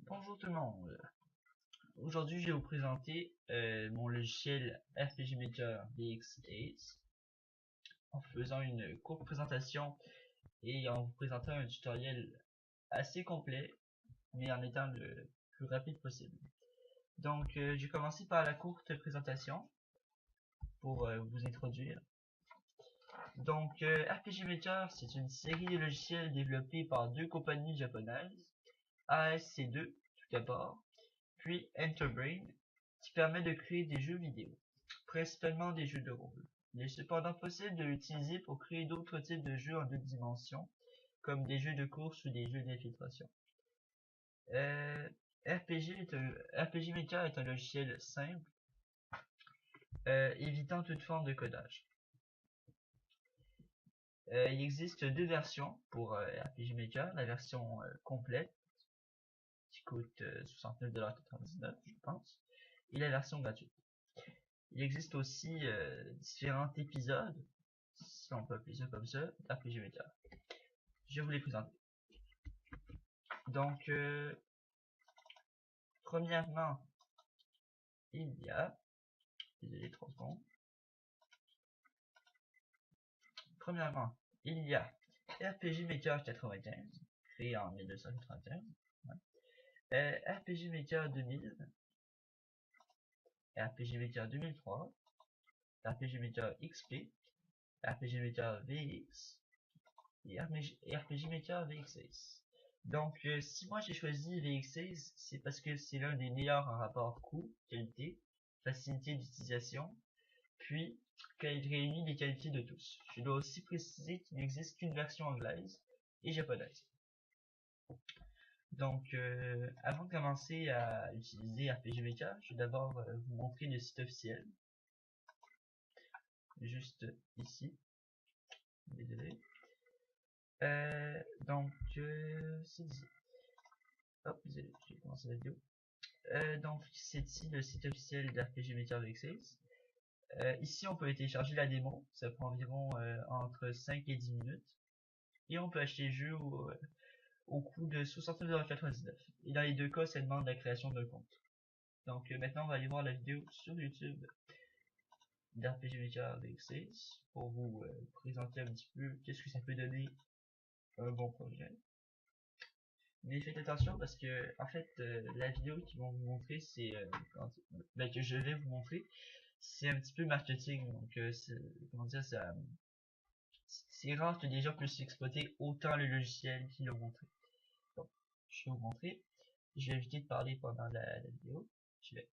Bonjour tout le monde. Aujourd'hui, je vais vous présenter mon logiciel RPG Maker VX8 en faisant une courte présentation et en vous présentant un tutoriel assez complet, mais en étant le plus rapide possible. Donc, j'ai commencé par la courte présentation pour vous introduire. Donc, RPG Maker, c'est une série de logiciels développés par deux compagnies japonaises, ASC2 tout d'abord, puis Enterbrain, qui permet de créer des jeux vidéo, principalement des jeux de rôle. Il est cependant possible de l'utiliser pour créer d'autres types de jeux en 2 dimensions, comme des jeux de course ou des jeux d'infiltration. Euh, RPG Maker est un logiciel simple, évitant toute forme de codage. Il existe deux versions pour RPG Maker, la version complète, qui coûte 69,99$, je pense, et la version gratuite. Il existe aussi différents épisodes, si on peut appeler ça comme ça, d'RPG Maker. Je vais vous les présenter. Donc, premièrement, il y a, désolé 3 secondes. Premièrement, il y a RPG Maker 95, créé en 1995. Ouais. RPG Maker 2000, RPG Maker 2003, RPG Maker XP, RPG Maker VX et RPG Maker VX6. Donc, si moi j'ai choisi VX6, c'est parce que c'est l'un des meilleurs en rapport coût-qualité, facilité d'utilisation, puis qu'il réunit les qualités de tous. Je dois aussi préciser qu'il n'existe qu'une version anglaise et japonaise. Donc, avant de commencer à utiliser RPG Maker, je vais d'abord vous montrer le site officiel. Juste ici. Désolé. Donc, c'est ici. Hop, désolé, j'ai commencé la vidéo. Donc, c'est ici le site officiel d'RPG Maker VX6. Ici, on peut télécharger la démo. Ça prend environ entre 5 et 10 minutes. Et on peut acheter le jeu au coût de 69,99$. Et dans les deux cas, ça demande la création d'un compte. Donc maintenant, on va aller voir la vidéo sur YouTube d'RPG Maker VX6 pour vous présenter un petit peu qu'est-ce que ça peut donner un bon projet. Mais faites attention parce que en fait la vidéo qu'ils vont vous montrer c'est que je vais vous montrer c'est un petit peu marketing donc comment dire ça c'est rare que des gens puissent exploiter autant le logiciel qu'ils l'ont montré. Donc je vais vous montrer, je vais éviter de parler pendant la vidéo, je vais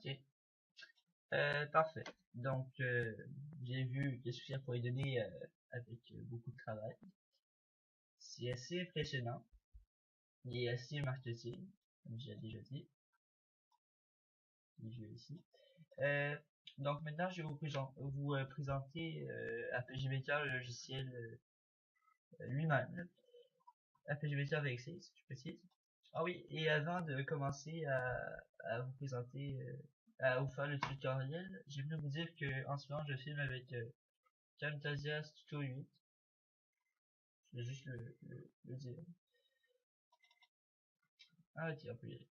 ok. Parfait. Donc, j'ai vu qu'est-ce que ça pourrait donner avec beaucoup de travail. C'est assez impressionnant. il est assez marketing, comme j'ai déjà dit. Je vais ici. Donc maintenant, je vais vous présenter RPG Maker, le logiciel lui-même. RPG Maker avec 6, je précise. Ah oui, et avant de commencer à vous présenter, à vous faire le tutoriel, j'aimerais vous dire que en ce moment, je filme avec Camtasia Studio 8. Je vais juste le dire. Ah ok, on peut y aller.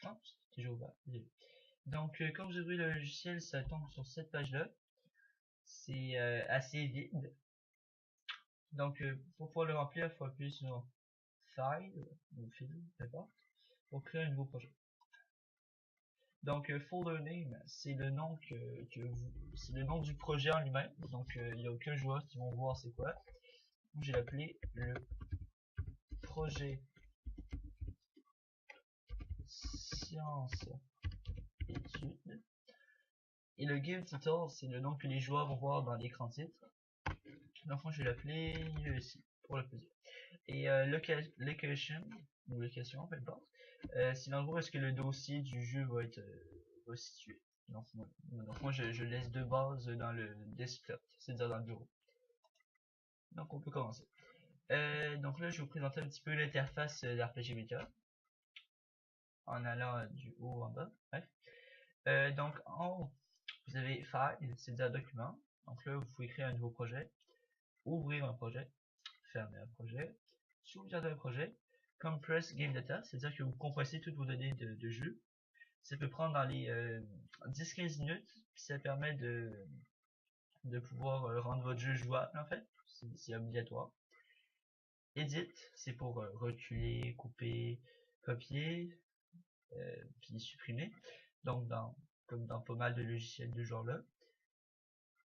Oh, c'est déjà ouvert. Donc, quand vous ouvrez le logiciel, ça tombe sur cette page-là. C'est assez vide. Donc, pour pouvoir le remplir, il faut appuyer sur File, ou File, peu importe, pour créer un nouveau projet. Donc, folder name, c'est le nom c'est le nom du projet en lui-même. Donc, il n'y a aucun joueur qui va voir c'est quoi. Donc, j'ai appelé le projet science études. Et le game title, c'est le nom que les joueurs vont voir dans l'écran titre. Donc, moi, je vais l'appeler ici, pour le plaisir. Et location, ou location, peu importe, c'est l'endroit où est-ce que le dossier du jeu va être situé. Donc moi je laisse de base dans le desktop, c'est-à-dire dans le bureau. Donc on peut commencer. Donc là je vais vous présenter un petit peu l'interface d'RPG Maker en allant du haut en bas. Bref. Donc en haut, vous avez File, c'est-à-dire document. Donc là vous pouvez créer un nouveau projet, ouvrir un projet, fermer un projet, sauvegarder un projet, compress game data, c'est-à-dire que vous compressez toutes vos données de jeu. Ça peut prendre dans les 10-15 minutes, puis ça permet de pouvoir rendre votre jeu jouable en fait, c'est obligatoire. Edit, c'est pour reculer, couper, copier, puis supprimer, donc comme dans pas mal de logiciels de genre là.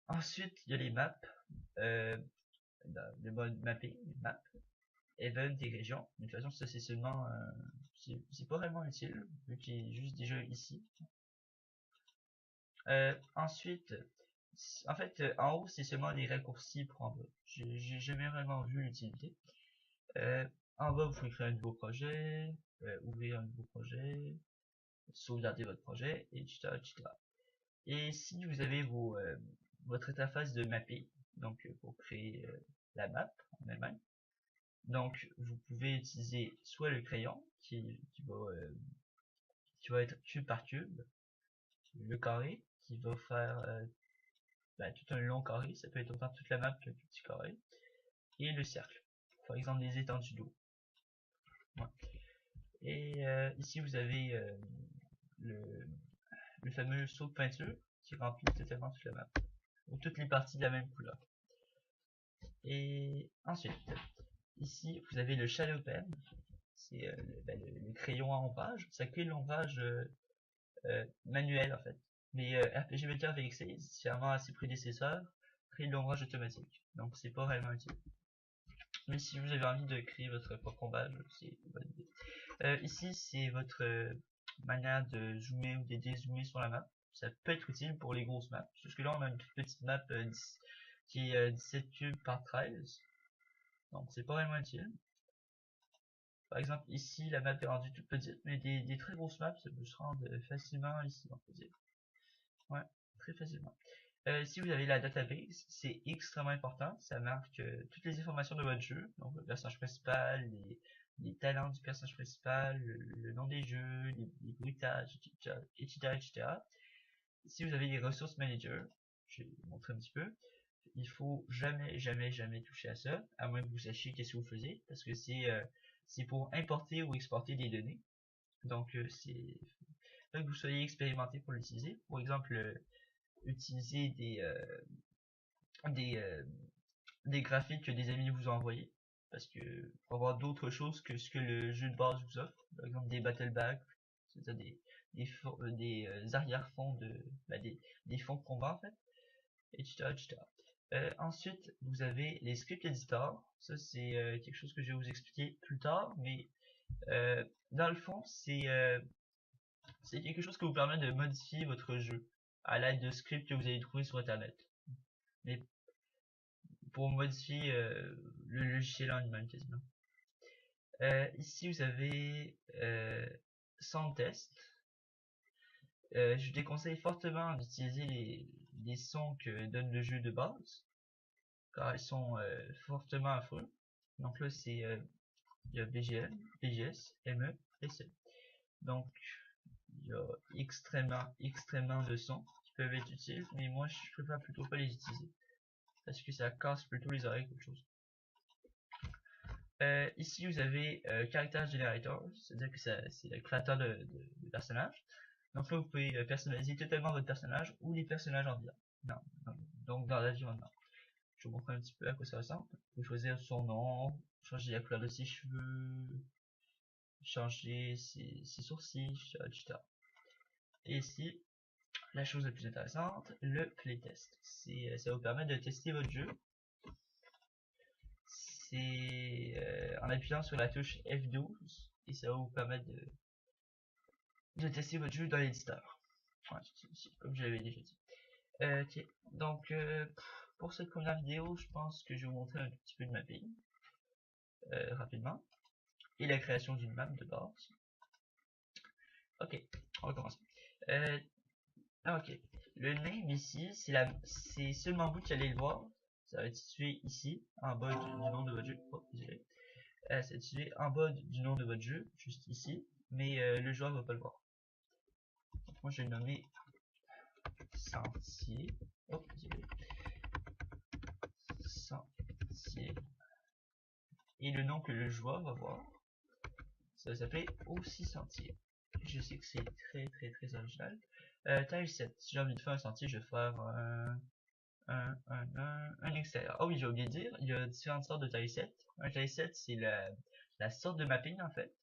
Ensuite, il y a les maps, le mode mapping, map, event et région. De toute façon, ça c'est seulement, c'est pas vraiment utile, vu qu'il est juste déjà ici. Ensuite, en fait, en haut, c'est seulement des raccourcis pour en bas. J'ai jamais vraiment vu l'utilité. En bas, vous pouvez créer un nouveau projet, ouvrir un nouveau projet, sauvegarder votre projet, etc., etc. Et si vous avez votre interface de mapping, donc pour créer la map en elle-même, donc vous pouvez utiliser soit le crayon qui va être cube par cube, le carré qui va faire tout un long carré, ça peut être autant toute la map que tout petit carré, et le cercle, par exemple les étendues d'eau. Ouais. Et ici vous avez le fameux saut de peinture qui remplit totalement toute la map, ou toutes les parties de la même couleur. Et ensuite, ici vous avez le shadow pen, c'est le crayon à ombrage, ça crée l'ombrage manuel en fait. Mais RPG Maker VX6, contrairement à ses prédécesseurs, crée l'ombrage automatique, donc c'est pas réellement utile. Mais si vous avez envie de créer votre propre ombrage, c'est une bonne idée. Ici, c'est votre manière de zoomer ou de dézoomer sur la map. Ça peut être utile pour les grosses maps. Parce que là, on a une toute petite map qui est 17 cubes par 13. Donc, c'est pas vraiment utile. Par exemple, ici, la map est rendue toute petite, mais des très grosses maps, ça peut se rendre facilement ici, on peut dire. Ouais, très facilement. Si vous avez la database, c'est extrêmement important. Ça marque toutes les informations de votre jeu, donc le personnage principal, les talents du personnage principal, le nom des jeux, les bruitages, etc. Si vous avez les ressources managers, je vais vous montrer un petit peu, il faut jamais toucher à ça, à moins que vous sachiez qu'est-ce que vous faisiez, parce que c'est pour importer ou exporter des données. Donc c'est faut que vous soyez expérimenté pour l'utiliser. Par exemple, utiliser des graphiques que des amis vous ont envoyés, parce que pour avoir d'autres choses que ce que le jeu de base vous offre, par exemple des battle bags, c'est-à-dire des arrière-fonds des fonds de combat en fait, etc. Ensuite, vous avez les script editors. Ça, c'est quelque chose que je vais vous expliquer plus tard, mais dans le fond, c'est quelque chose qui vous permet de modifier votre jeu à l'aide de scripts que vous allez trouver sur internet. Mais pour modifier le logiciel en lui-même quasiment. Ici vous avez Sound Test. Je vous déconseille fortement d'utiliser les sons que donne le jeu de base, car ils sont fortement affreux. Donc là c'est il y a BGM, BGS, ME et C. Donc il y a extrêmement de sons qui peuvent être utiles, mais moi je préfère plutôt pas les utiliser parce que ça casse plutôt les oreilles qu'autre chose. Ici vous avez Character Generator, c'est-à-dire que c'est le créateur de personnages. Donc là vous pouvez personnaliser totalement votre personnage ou les personnages en vie. Donc dans l'environnement. Je vous montre un petit peu à quoi ça ressemble. Vous pouvez choisir son nom, changer la couleur de ses cheveux, changer ses sourcils, etc. Et ici, la chose la plus intéressante, le playtest. Ça vous permet de tester votre jeu. C'est en appuyant sur la touche F12 et ça va vous permettre de tester votre jeu dans l'éditeur. Ouais, comme je l'avais déjà dit. Ok, donc pour cette première vidéo, je pense que je vais vous montrer un petit peu de mapping rapidement et la création d'une map de base. Ok, on va commencer. Ok, le name ici, c'est seulement vous qui allez le voir. Ça va être situé ici, en bas du nom de votre jeu. Oh, désolé. C'est situé en bas du nom de votre jeu, juste ici, mais le joueur ne va pas le voir. Donc, moi je vais le nommer Sentier. Oh, désolé. Sentier. Et le nom que le joueur va voir, ça va s'appeler aussi Sentier. Je sais que c'est très original. Taille 7. Si j'ai envie de faire un sentier, je vais faire un extérieur. Ah oui, j'ai oublié de dire, il y a différentes sortes de taille 7. Un taille 7, c'est la sorte de mapping en fait.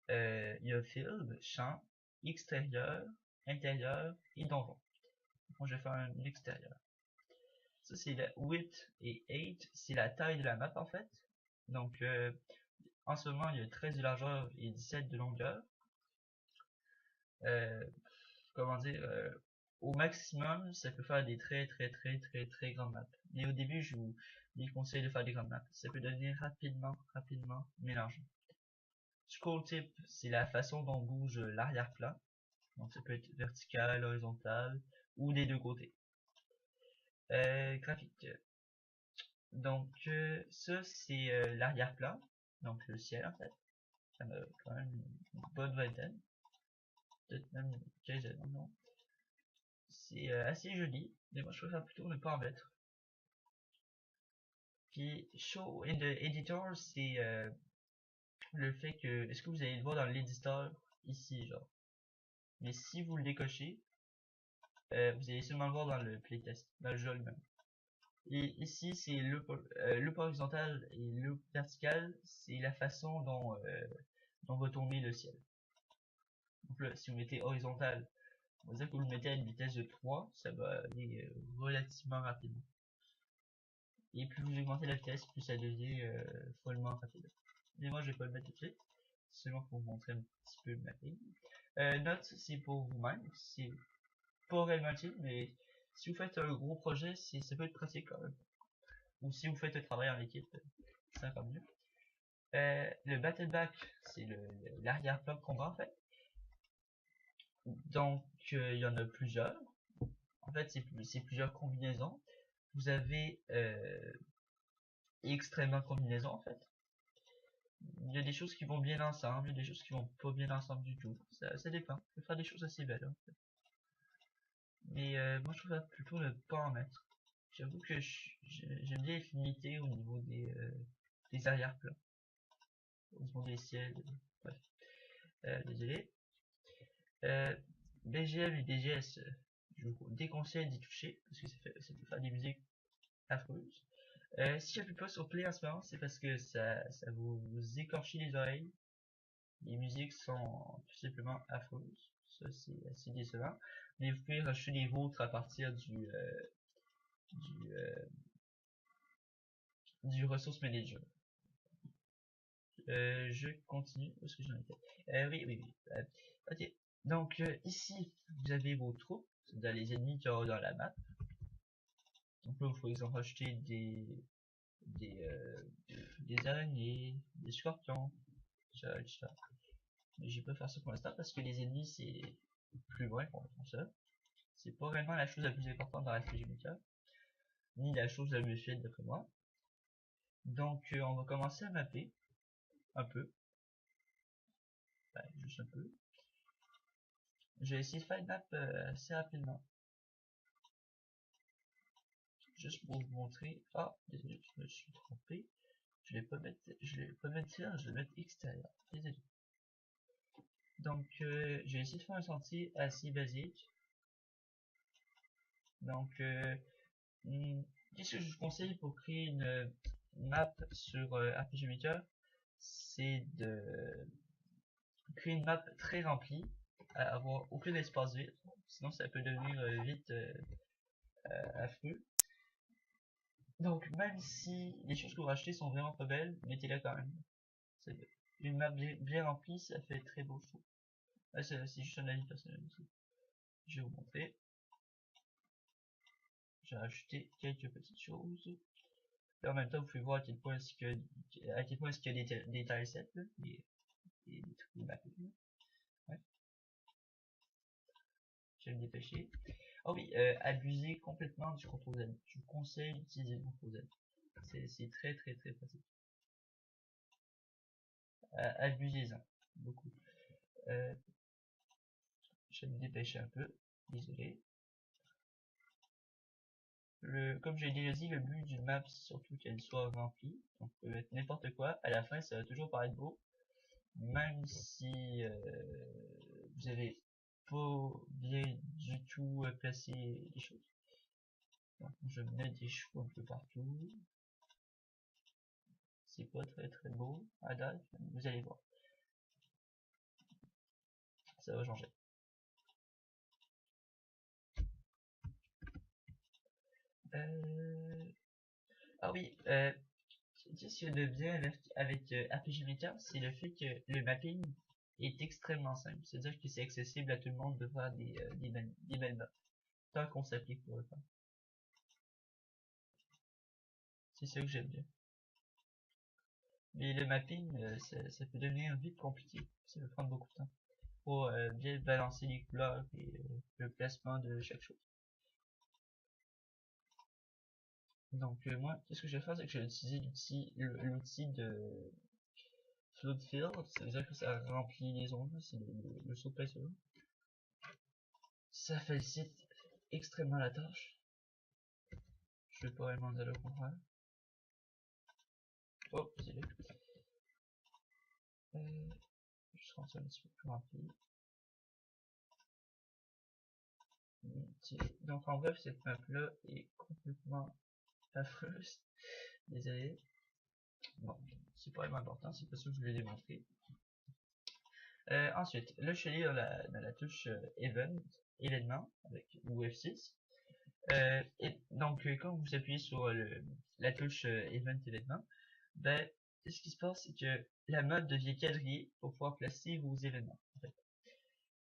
Il y a field, champ, extérieur, intérieur et donjon. Moi je vais faire un extérieur. Ça c'est la width et 8, c'est la taille de la map en fait. Donc en ce moment il y a 13 de largeur et 17 de longueur. Comment dire, au maximum ça peut faire des très grandes maps. Mais au début je vous déconseille de faire des grandes maps. Ça peut devenir rapidement mélangeant. Scroll tip, c'est la façon dont bouge l'arrière-plan. Donc ça peut être vertical, horizontal ou des deux côtés. Graphique. Donc ça c'est l'arrière-plan, donc le ciel en fait. Ça me quand même une bonne vingtaine, peut-être même une quinzaine, non. C'est assez joli, mais moi je préfère plutôt ne pas en mettre. Puis show in the editor, c'est le fait que, est-ce que vous allez le voir dans l'éditeur ici genre. Mais si vous le décochez, vous allez seulement le voir dans le playtest, dans le jeu lui-même. Et ici, c'est loop horizontal et loop vertical, c'est la façon dont va tourner le ciel. Donc là, si vous mettez horizontal, on va dire que vous le mettez à une vitesse de 3, ça va aller relativement rapidement. Et plus vous augmentez la vitesse, plus ça devient follement rapide. Mais moi, je vais pas le mettre tout de suite, seulement pour vous montrer un petit peu le mapping. Note, c'est pour vous-même, c'est pas réellement utile, mais si vous faites un gros projet, ça peut être pratique quand même. Ou si vous faites le travail en équipe, c'est encore mieux. Le battleback, c'est l'arrière-plan de combat en fait. Donc il y en a plusieurs. En fait, c'est plusieurs combinaisons. Vous avez extrêmement combinaisons en fait. Il y a des choses qui vont bien ensemble, il y a des choses qui vont pas bien ensemble du tout. Ça dépend. Vous pouvez faire des choses assez belles. En fait. Mais moi je préfère plutôt ne pas en mettre. J'avoue que j'aime bien être limité au niveau des arrière-plans. Au niveau des ciels. Bref. Désolé. BGM et BGS, je vous déconseille d'y toucher parce que ça peut faire des musiques affreuses. Si j'appuie pas sur play en ce moment, c'est parce que ça vous écorche les oreilles. Les musiques sont tout simplement affreuses. Ça c'est assez décevant. Mais vous pouvez rajouter les vôtres à partir du ressource manager. Je continue parce que j'en étais. Oui. Ok. Donc ici vous avez vos troupes, c'est-à-dire les ennemis qui sont dans la map. Donc là, il faut par exemple acheter des araignées, des scorpions, etc. Mais je vais pas faire ça pour l'instant parce que les ennemis c'est plus loin qu'on font ça. C'est pas vraiment la chose la plus importante dans RPG Maker, ni la chose la mieux faite d'après moi. Donc on va commencer à mapper un peu. Ben, juste un peu. Je vais essayer de faire une map assez rapidement. Juste pour vous montrer. Ah, désolé, je me suis trompé. Je vais pas mettre tiers, je vais mettre extérieur. Désolé. Donc je vais essayer de faire un sentier assez basique. Donc qu'est-ce que je vous conseille pour créer une map sur RPG Maker? C'est de créer une map très remplie, à avoir aucun espace vide, sinon ça peut devenir vite affreux. Donc même si les choses que vous rachetez sont vraiment pas belles, mettez-les quand même. Une map bien remplie, ça fait très beau, je trouve. Ah, c'est juste un avis personnel aussi. Je vais vous montrer. J'ai rajouté quelques petites choses. Et en même temps, vous pouvez voir à quel point est-ce qu'il y a des tilesets, des trucs de mapping. Ouais. Je vais me dépêcher. Oh oui, abusez complètement du CTRL Z. Je vous conseille d'utiliser le CTRL Z. C'est très pratique. Abusez-en. Beaucoup. Je vais me dépêcher un peu. Désolé. Comme j'ai déjà dit, le but d'une map, c'est surtout qu'elle soit remplie. Donc, peut mettre n'importe quoi. À la fin, ça va toujours paraître beau. Même si vous avez pas bien du tout placé les choses. Donc, je mets des choux un peu partout. C'est pas très beau à date, vous allez voir. Ça va changer. Ah oui, ce de bien avec RPG Maker, c'est le fait que le mapping est extrêmement simple. C'est-à-dire que c'est accessible à tout le monde de faire des belles maps. Tant qu'on s'applique pour le faire. C'est ça que j'aime bien. Mais le mapping, ça peut devenir vite compliqué. Ça peut prendre beaucoup de temps. Pour bien balancer les couleurs et le placement de chaque chose. Donc moi, qu'est-ce que je vais faire, c'est que je vais utiliser l'outil de Flood Fill, ça veut dire que ça remplit les zones, c'est le saut de place. Ça facilite extrêmement la tâche. Je vais pas vraiment dire le contraire. Oh, désolé. Je rends ça un petit peu plus rempli. Donc en bref, cette map là est complètement affreuse. Désolé. Bon, c'est pas vraiment important, c'est pas ça que je voulais démontrer. Ensuite, là je suis allé dans la touche événement, avec ou F6. Et donc quand vous appuyez sur la touche événement, ben ce qui se passe c'est que la map devient quadrillée pour pouvoir placer vos événements. En fait.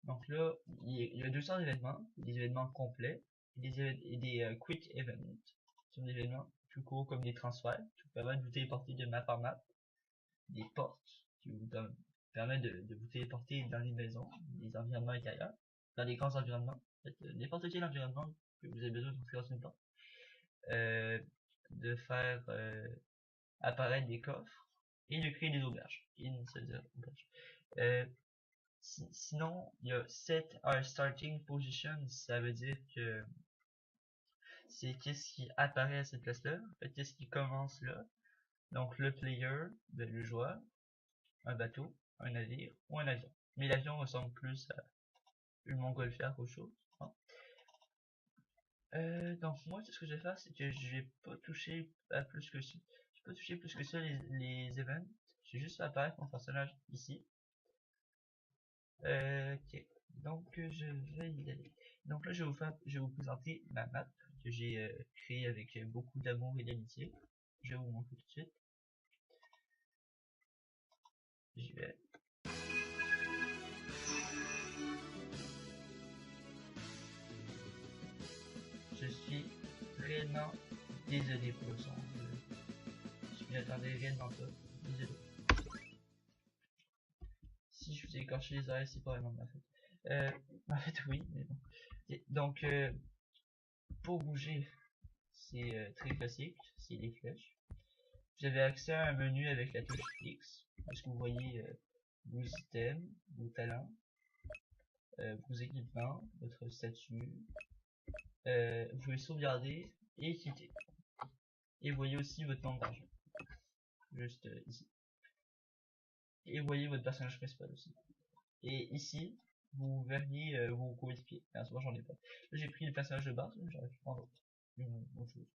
Donc là, il y a deux sortes d'événements, des événements complets et des quick events. Ce sont des événements plus courts comme des transferts qui vous permettent de vous téléporter de map en map, des portes qui vous permettent de vous téléporter dans les maisons, des environnements intérieurs, dans des grands environnements, en fait, n'importe quel environnement que vous avez besoin de faire dans une porte, de faire apparaître des coffres et de créer des auberges. Sinon, il y a set our starting position, ça veut dire que c'est qu'est-ce qui apparaît à cette place-là, en fait, qu'est-ce qui commence là. Donc le player, le joueur, un bateau, un navire ou un avion. Mais l'avion ressemble plus à une montgolfière qu'autre chose. Bon. Donc moi, ce que je vais faire, c'est que je vais pas toucher à plus que ça. Je vais pas toucher plus que ça les events. Je vais juste faire apparaître mon personnage ici. Ok. Donc je vais y aller. Donc là, je vais vous présenter ma map que j'ai créée avec beaucoup d'amour et d'amitié. Je vais vous montrer tout de suite. J'y vais. Je suis réellement Désolé pour le son. Je m'y attendais réellement pas. Désolé. Si je vous ai écorché les oreilles, c'est pas vraiment de ma faute. En fait, oui, mais bon. Donc, pour bouger, c'est très classique, c'est les flèches. Vous avez accès à un menu avec la touche X, parce que vous voyez vos items, vos talents, vos équipements, votre statut. Vous pouvez sauvegarder et quitter. Et vous voyez aussi votre nombre d'argent, juste ici. Et vous voyez votre personnage principal aussi. Et ici, vous verriez vos coéquipiers. En ce moment, j'en ai pas. Là, j'ai pris le personnage de base, j'aurais pu prendre une autre chose.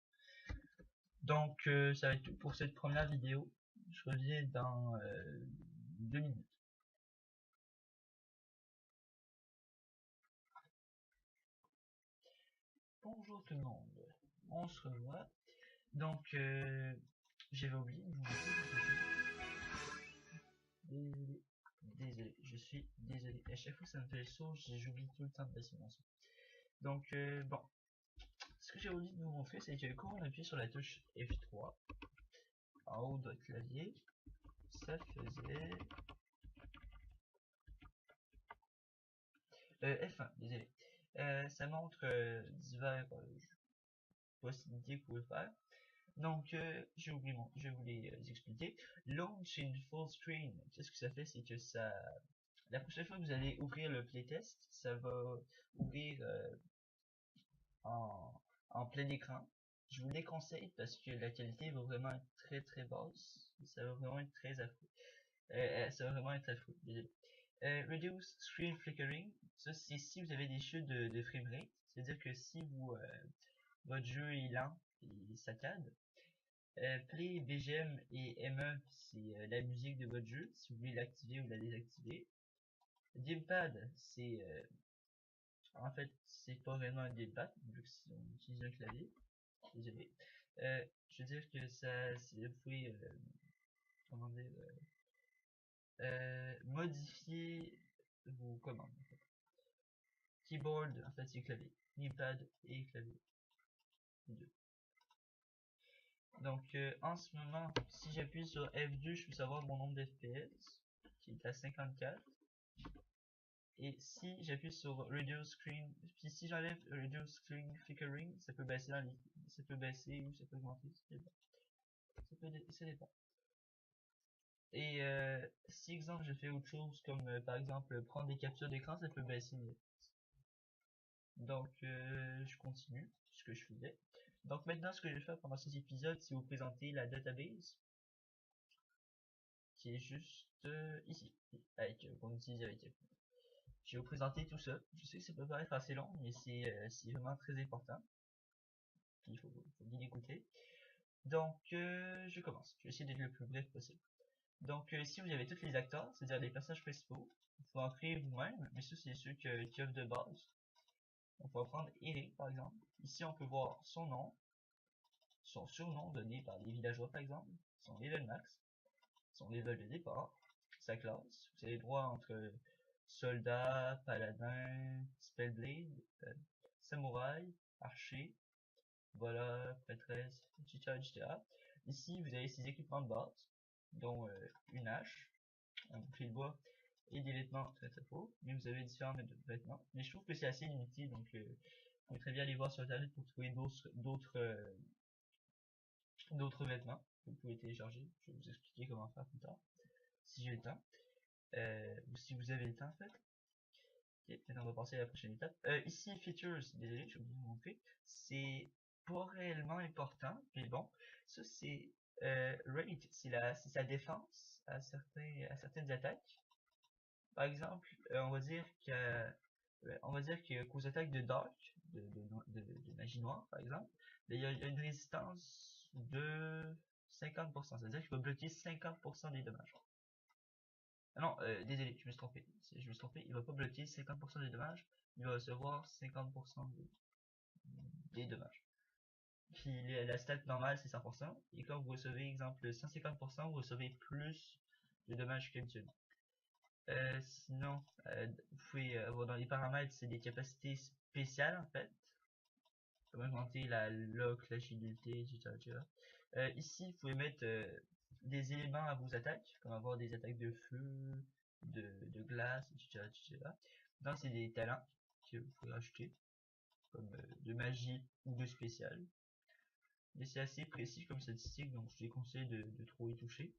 Donc, ça va être tout pour cette première vidéo. Je reviens dans 2 minutes. Bonjour tout le monde, on se revoit. Donc, j'avais oublié de vous montrer. Désolé, je suis désolé. À chaque fois que ça me fait le saut, j'oublie tout le temps de passer mon saut. Donc, bon, ce que j'ai oublié de vous montrer, c'est que quand on appuie sur la touche F3 en haut de votre clavier, ça faisait F1, désolé. Ça montre divers possibilités que vous pouvez faire. Donc, j'ai oublié, je vais vous les expliquer. Launch in full screen, qu'est-ce que ça fait? C'est que ça, la prochaine fois que vous allez ouvrir le playtest, ça va ouvrir en plein écran. Je vous déconseille parce que la qualité va vraiment être très très basse. Ça va vraiment être très affreux. Ça va vraiment être affreux, désolé. Reduce screen flickering, ça c'est si vous avez des chutes de framerate, c'est-à-dire que si votre jeu est lent et saccade. Play, BGM et ME, c'est la musique de votre jeu, si vous voulez l'activer ou la désactiver. Gamepad, c'est en fait c'est pas vraiment un gamepad, vu que si on utilise un clavier. Désolé. Je veux dire que ça, vous pouvez comment dire, modifier vos commandes. En fait. Keyboard, en fait c'est clavier. Gamepad et clavier. Les deux. Donc en ce moment, si j'appuie sur F2, je peux savoir mon nombre d'FPS, qui est à 54. Et si j'appuie sur Reduce Screen, puis si j'enlève Reduce Screen Flickering, ça peut baisser ça peut baisser ou ça peut augmenter, ça dépend. Et si exemple je fais autre chose comme par exemple prendre des captures d'écran, ça peut baisser. Donc je continue ce que je faisais. Donc maintenant ce que je vais faire pendant cet épisode, c'est vous présenter la database qui est juste ici, avec qu'on utilise avec je vais vous présenter tout ça. Je sais que ça peut paraître assez long, mais c'est vraiment très important. Puis il faut bien écouter. Donc, je commence. Je vais essayer d'être le plus bref possible. Donc, ici, vous avez tous les acteurs, c'est-à-dire les personnages principaux. Vous pouvez en créer vous-même, mais ça, c'est ceux qui offrent de base. On va prendre Eric, par exemple. Ici, on peut voir son nom, son surnom donné par les villageois, par exemple, son level max, son level de départ, sa classe. Vous avez le droit entre soldat, paladin, spellblade, samouraï, archer, voleur, prêtresse, etc. Ici, vous avez ces équipements de base, dont une hache, un bouclier de bois et des vêtements très très beaux. Mais vous avez différents vêtements. Mais je trouve que c'est assez limité, donc vous pouvez très bien aller voir sur internet pour trouver d'autres vêtements que vous pouvez télécharger. Je vais vous expliquer comment faire plus tard, si j'ai le temps. Ou si vous avez le temps en fait. Ok, maintenant on va passer à la prochaine étape. Ici, features, désolé, j'ai oublié de vous montrer. C'est pas réellement important, mais bon, ça c'est rate, c'est sa défense à certaines attaques. Par exemple, on va dire qu'aux attaques de Dark, de magie noire par exemple, il y a une résistance de 50%, c'est-à-dire qu'il va bloquer 50% des dommages. Ah non, désolé, je me suis trompé. Il va pas bloquer 50% des dommages, il va recevoir 50% des dommages. Puis la stat normale c'est 100%, et quand vous recevez exemple 150%, vous recevez plus de dommages qu'habituellement. Sinon, vous pouvez avoir dans les paramètres, c'est des capacités spéciales en fait. comme augmenter la lock, l'agilité, etc. Ici, vous pouvez mettre des éléments à vos attaques, comme avoir des attaques de feu, de glace, etc. Donc, c'est des talents que vous pouvez rajouter, comme de magie ou de spécial. Mais c'est assez précis comme statistique, donc je les conseille de trop y toucher.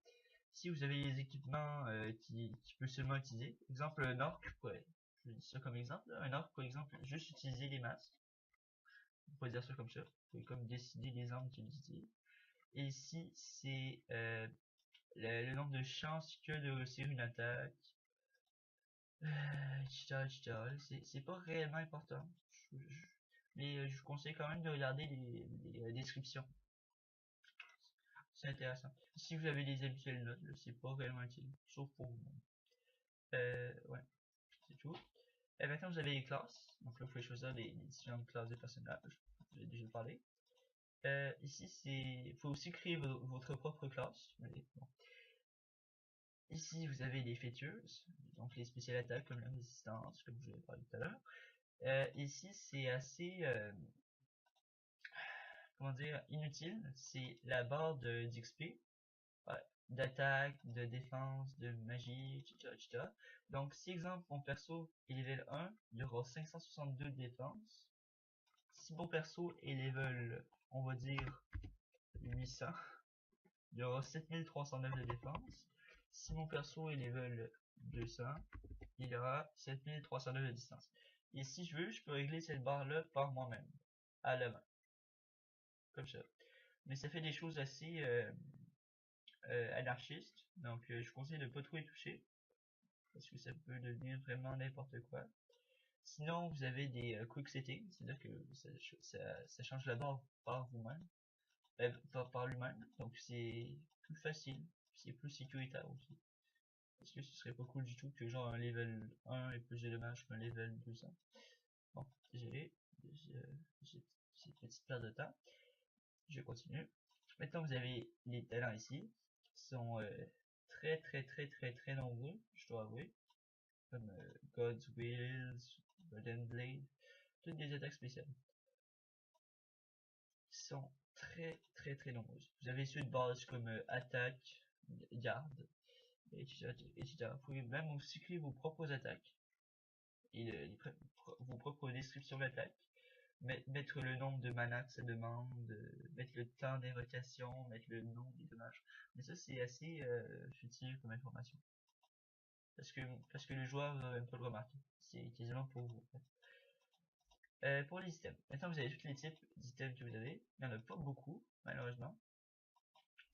Si vous avez les équipements qui peut seulement utiliser, exemple un orc, ouais, je dis ça comme exemple, un orc par exemple, juste utiliser les masques, on peut dire ça comme ça, vous pouvez comme décider les armes qu'il utilise. Et ici c'est le nombre de chances que de réussir une attaque, etc. C'est pas réellement important, mais je vous conseille quand même de regarder les descriptions. C'est intéressant. Si vous avez les habituelles notes, c'est pas réellement utile, sauf pour vous. Ouais, c'est tout. Et maintenant vous avez les classes. Donc là vous pouvez choisir les différentes classes de personnages. J'ai déjà parlé. Ici c'est, faut aussi créer votre propre classe. Mais bon. Ici vous avez les features, donc les spéciales attaques comme la résistance, comme je vous ai parlé tout à l'heure. Ici c'est assez, comment dire, inutile. C'est la barre d'XP. Ouais, d'attaque, de défense, de magie, etc. Donc, si exemple mon perso est level 1, il y aura 562 de défense. Si mon perso est level, on va dire 800, il y aura 7309 de défense. Si mon perso est level 200, il y aura 7309 de distance. Et si je veux, je peux régler cette barre là par moi-même, à la main, comme ça. Mais ça fait des choses assez anarchistes, donc je vous conseille de ne pas trop y toucher, parce que ça peut devenir vraiment n'importe quoi. Sinon, vous avez des quick settings, c'est-à-dire que ça change la barre par vous-même, par lui-même, donc c'est plus facile, c'est plus sécuritaire aussi. Parce que ce serait pas cool du tout que genre un level 1 ait plus de dommages qu'un level 200. Bon, désolé, j'ai cette petite perte de temps. Je continue. Maintenant, vous avez les talents ici, qui sont très nombreux, je dois avouer. Comme God's Wills, Golden Blade, toutes des attaques spéciales. Qui sont très nombreuses. Vous avez ceux de base comme attaque, garde, etc. Vous pouvez même aussi créer vos propres attaques et vos propres descriptions d'attaque. Mettre le nombre de mana que ça demande, mettre le temps d'invocation, mettre le nom des dommages. Mais ça c'est assez futile comme information. Parce que le joueur va même pas le remarquer. C'est quasiment pour vous. En fait. Pour les items. Maintenant vous avez tous les types d'items que vous avez. Il n'y en a pas beaucoup, malheureusement.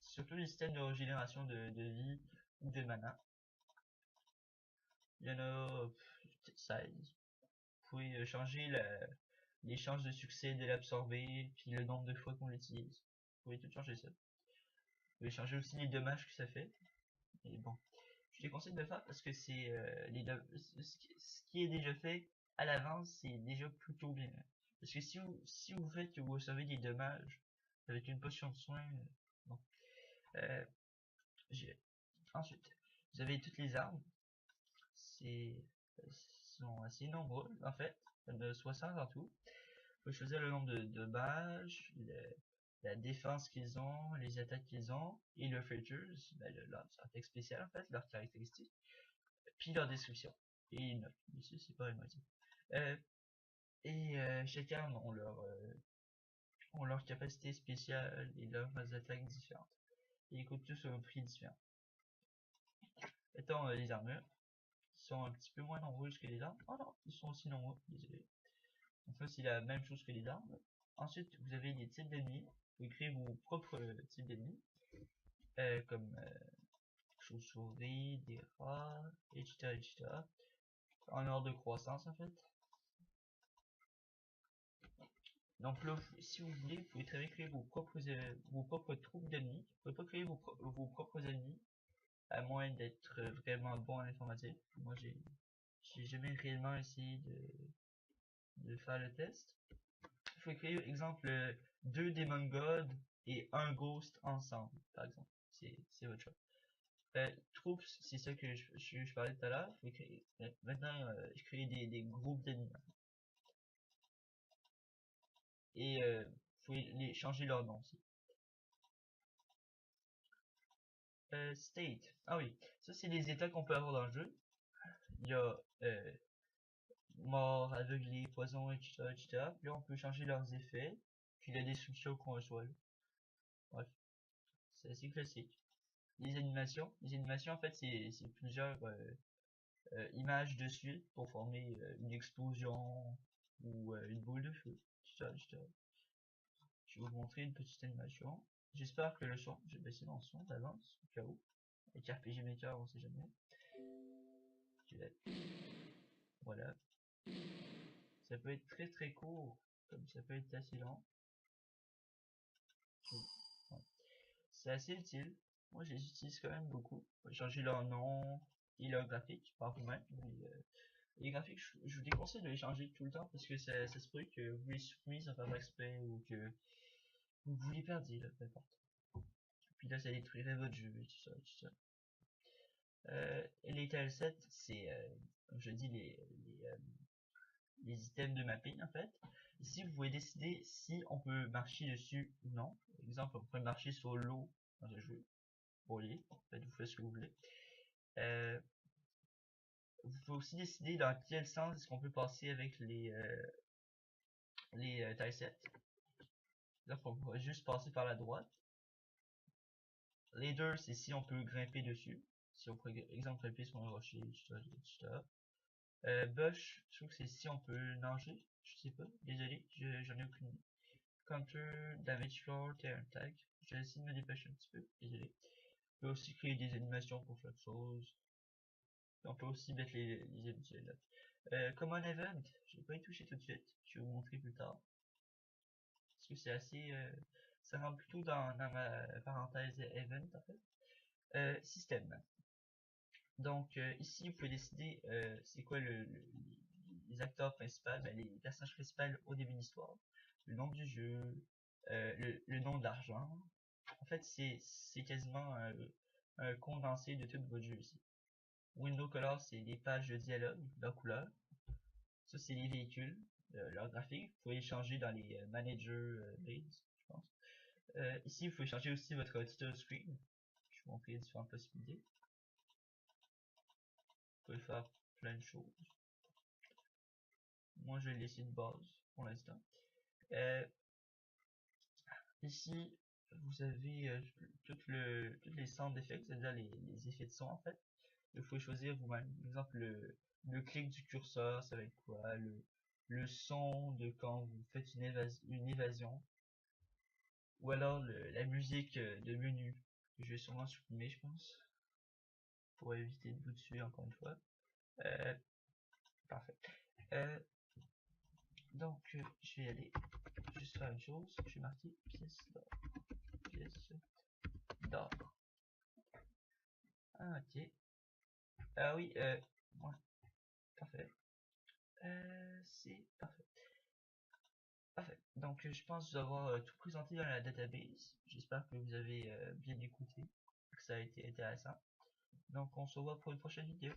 Surtout les systèmes de régénération de vie ou de mana. Il y en a 16. Vous pouvez changer les chances de succès de l'absorber, puis le nombre de fois qu'on l'utilise. Vous pouvez tout changer ça. Vous pouvez changer aussi les dommages que ça fait. Et bon, je te conseille de le faire parce que c'est ce qui est déjà fait à l'avance, c'est déjà plutôt bien. Parce que si vous faites que vous recevez des dommages avec une potion de soin, bon. Ensuite, vous avez toutes les armes. Sont assez nombreux en fait. Il y en a 60 en tout. Vous pouvez choisir le nombre de dommages, la défense qu'ils ont, les attaques qu'ils ont, et leurs features, leur attaque spéciale en fait, leurs caractéristiques, puis leur description. Et une note. Ici, c'est pas vraiment utile. Chaque arme ont leur capacité spéciale et leurs attaques différentes. Et ils coûtent tous un prix différent. Étant les armures, qui sont un petit peu moins nombreuses que les armes. Oh non, ils sont aussi nombreux, désolé. Donc ça c'est la même chose que les armes. Ensuite, vous avez des types d'ennemis. Vous pouvez créer vos propres types d'ennemis. Comme chauves-souris, des rats, etc. En ordre de croissance en fait. Donc là, si vous voulez, vous pouvez très bien créer vos propres troupes d'ennemis. Vous pouvez pas créer vos propres ennemis, à moins d'être vraiment bon en informatique. Moi, j'ai jamais réellement essayé de faire le test. Il faut créer, exemple, 2 Demon God et un Ghost ensemble, par exemple. C'est votre choix. Troupes, c'est ça que je parlais tout à l'heure. Maintenant, je crée des groupes d'ennemis. et vous pouvez les changer leur nom aussi. State. Ah oui, ça c'est les états qu'on peut avoir dans le jeu. Il y a mort, aveuglé, poison, etc., etc. Puis là on peut changer leurs effets, puis la destruction qu'on reçoit. Bref, c'est assez classique. Les animations en fait c'est plusieurs images de suite pour former une explosion ou une boule de feu, etc., etc. Je vais vous montrer une petite animation. J'espère que le son, j'ai baissé mon son d'avance au cas où. Avec RPG Maker, on sait jamais. Voilà. Ça peut être très très court, comme ça peut être assez long. Ouais. C'est assez utile. Moi, je les utilise quand même beaucoup. Faut changer leur nom et leur graphique par vous-même. Les graphiques, je vous déconseille de les changer tout le temps parce que ça se peut que vous les supprimiez sans faire exprès ou que vous les perdiez, là, peu importe. Puis là, ça détruirait votre jeu et tout ça, tout ça. Et les tilesets, c'est, comme je dis, les items de mapping en fait. Ici, vous pouvez décider si on peut marcher dessus ou non. Par exemple, on pourrait marcher sur l'eau dans le jeu. Vous voyez, en fait, vous faites ce que vous voulez. Vous pouvez aussi décider dans quel sens est-ce qu'on peut passer avec les tilesets. Là, on pourrait juste passer par la droite. Les deux, c'est si on peut grimper dessus. Si on pourrait, par exemple, grimper sur un rocher, etc. Bush, je trouve que c'est si on peut nager. Je sais pas, désolé, j'en ai aucune idée. Counter, damage floor, tear tag. Je vais essayer de me dépêcher un petit peu, désolé. On peut aussi créer des animations pour chaque chose. On peut aussi mettre les habituels là. Common event, je vais pas y toucher tout de suite, je vais vous montrer plus tard. Parce que c'est assez. Ça rentre plutôt dans ma parenthèse event en fait. Système. Donc ici vous pouvez décider c'est quoi les acteurs principaux, les personnages principaux au début de l'histoire, le nom du jeu, le nom de l'argent. En fait c'est quasiment un condensé de tout votre jeu ici. Window color c'est les pages de dialogue, leur couleur. Ça c'est les véhicules, leur graphique. Vous pouvez les changer dans les managers blades, je pense. Ici vous pouvez changer aussi votre title screen. Je vais vous montrer les différentes possibilités. Vous pouvez faire plein de choses. Moi, je vais laisser de base pour l'instant. Ici, vous avez toutes les sound effects, c'est-à-dire les effets de son en fait. Il faut choisir vous-même. Par exemple, le clic du curseur, ça va être quoi? Le son de quand vous faites une évasion. Ou alors la musique de menu. Que je vais sûrement supprimer, je pense. Pour éviter de vous tuer encore une fois. Parfait. Donc, je vais y aller. Juste faire une chose. Je vais marquer pièce d'or. Pièce d'or. Ah, ok. Ah oui, ouais. Parfait. C'est parfait. Parfait. Donc, je pense vous avoir tout présenté dans la database. J'espère que vous avez bien écouté, que ça a été intéressant. Donc, on se revoit pour une prochaine vidéo.